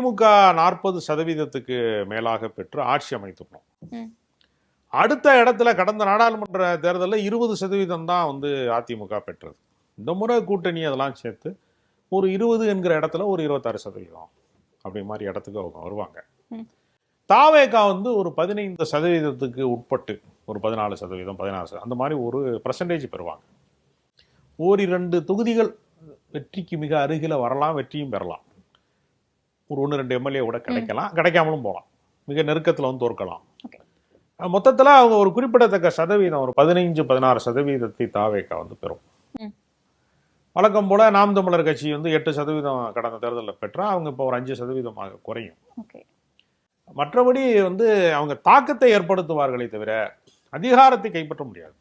திமுக 40% மேலாக பெற்று ஆட்சி அமைத்துக்கணும். அடுத்த இடத்துல கடந்த நாடாளுமன்ற தேர்தலில் 20% தான் வந்து அதிமுக பெற்றது. இந்த முறை கூட்டணி அதெல்லாம் சேர்த்து ஒரு 20 என்கிற இடத்துல ஒரு 26% அப்படி மாதிரி இடத்துக்கு அவங்க வருவாங்க. தாவேகா வந்து ஒரு 15% உட்பட்டு ஒரு 14%, 16% அந்த மாதிரி ஒரு பெர்சன்டேஜ் பெறுவாங்க. ஓரிரண்டு தொகுதிகள் வெற்றிக்கு மிக அருகில வரலாம், வெற்றியும் பெறலாம். ஒரு 1-2 எம்எல்ஏ கூட கிடைக்கலாம், கிடைக்காமலும் போகலாம். மிக நெருக்கத்தில் வந்து தோற்கலாம். மொத்தத்தில் அவங்க ஒரு குறிப்பிடத்தக்க சதவீதம், ஒரு 15-16% தாவேகா வந்து பெறும். வழக்கம் போல நாம் தமிழர் கட்சி வந்து 8% கடந்த தேர்தலில் பெற்றா அவங்க இப்போ ஒரு 5% குறையும். மற்றபடி வந்து அவங்க தாக்கத்தை ஏற்படுத்துவார்களே தவிர அதிகாரத்தை கைப்பற்ற முடியாது.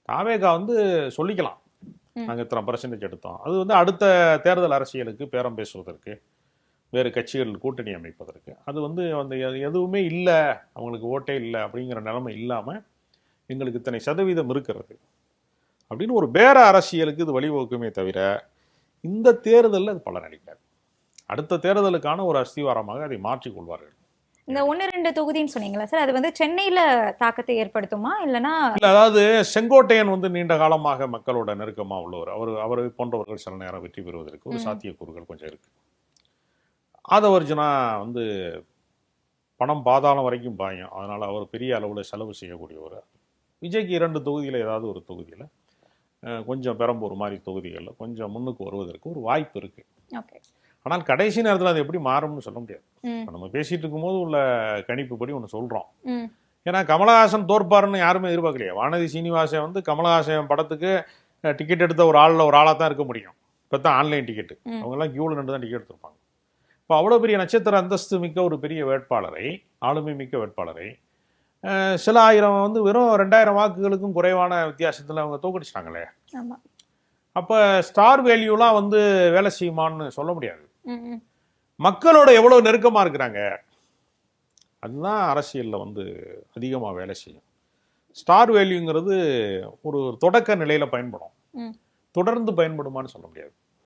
தாவேகா வந்து சொல்லிக்கலாம், நாங்கள் இத்தனை பெர்சன்டேஜ் எடுத்தோம். அது வந்து அடுத்த தேர்தல் அரசியலுக்கு பேரம் பேசுவதற்கு, வேறு கட்சிகள் கூட்டணி அமைப்பதற்கு, அது வந்து அந்த எதுவுமே இல்லை, அவங்களுக்கு ஓட்டே இல்லை அப்படிங்கிற நிலைமை இல்லாமல் எங்களுக்கு இத்தனை சதவீதம் இருக்கிறது அப்படின்னு ஒரு பேர அரசியலுக்கு இது வழிவகுக்குமே தவிர இந்த தேர்தலில் அது பலனளிக்காது. அடுத்த தேர்தலுக்கான ஒரு அஸ்திவாரமாக அதை மாற்றிக்கொள்வார்கள். இந்த 1-2 தொகுதின்னு சொன்னீங்களா சார், அது வந்து சென்னையில தாக்கத்தை ஏற்படுத்துமா இல்லைன்னா? இல்லை, அதாவது செங்கோட்டையன் வந்து நீண்ட காலமாக மக்களோட நெருக்கமாக உள்ளவர். அவரை போன்றவர்கள் சில நேரம் வெற்றி பெறுவதற்கு ஒரு சாத்தியக்கூறுகள் கொஞ்சம் இருக்கு. ஆதவர்ஜுனா வந்து பணம் பாதாளம் வரைக்கும் பாயும், அதனால அவர் பெரிய அளவில் செலவு செய்யக்கூடியவர். விஜய்க்கு 2 தொகுதியில் ஏதாவது ஒரு தொகுதியில் கொஞ்சம் பெரம்பூர் மாதிரி தொகுதிகளில் கொஞ்சம் முன்னுக்கு வருவதற்கு ஒரு வாய்ப்பு இருக்கு. ஆனால் கடைசி நேரத்தில் அது எப்படி மாறும்னு சொல்ல முடியாது. நம்ம பேசிட்டு இருக்கும்போது உள்ள கணிப்பு படி ஒன்று சொல்றோம். ஏன்னா கமலஹாசன் தோற்பாருன்னு யாருமே எதிர்பார்க்கலையே. வானதி சீனிவாசன் வந்து கமலஹாசன் படத்துக்கு டிக்கெட் எடுத்த ஒரு ஆளாக தான் இருக்க முடியும். இப்போ தான் ஆன்லைன் டிக்கெட்டு, அவங்கெல்லாம் கியூவில் நின்று தான் டிக்கெட் எடுத்திருப்பாங்க. இப்போ அவ்வளோ பெரிய நட்சத்திர அந்தஸ்து மிக்க ஒரு பெரிய வேட்பாளரை, ஆளுமை மிக்க வேட்பாளரை சில ஆயிரம் வந்து வெறும் 2000 வாக்குகளுக்கும் குறைவான வித்தியாசத்தில் அவங்க தோக்கடிச்சிட்டாங்களே. அப்போ ஸ்டார் வேல்யூலாம் வந்து வேலை செய்யுமான்னு சொல்ல முடியாது. மக்களோட எவ்வளவு நெருக்கமாக இருக்கிறாங்க அதுதான் அரசியலில் வந்து அதிகமாக வேலை செய்யும். ஸ்டார் வேல்யூங்கிறது ஒரு தொடக்க நிலையில் பயன்படும், தொடர்ந்து பயன்படுமான்னு சொல்ல முடியாது.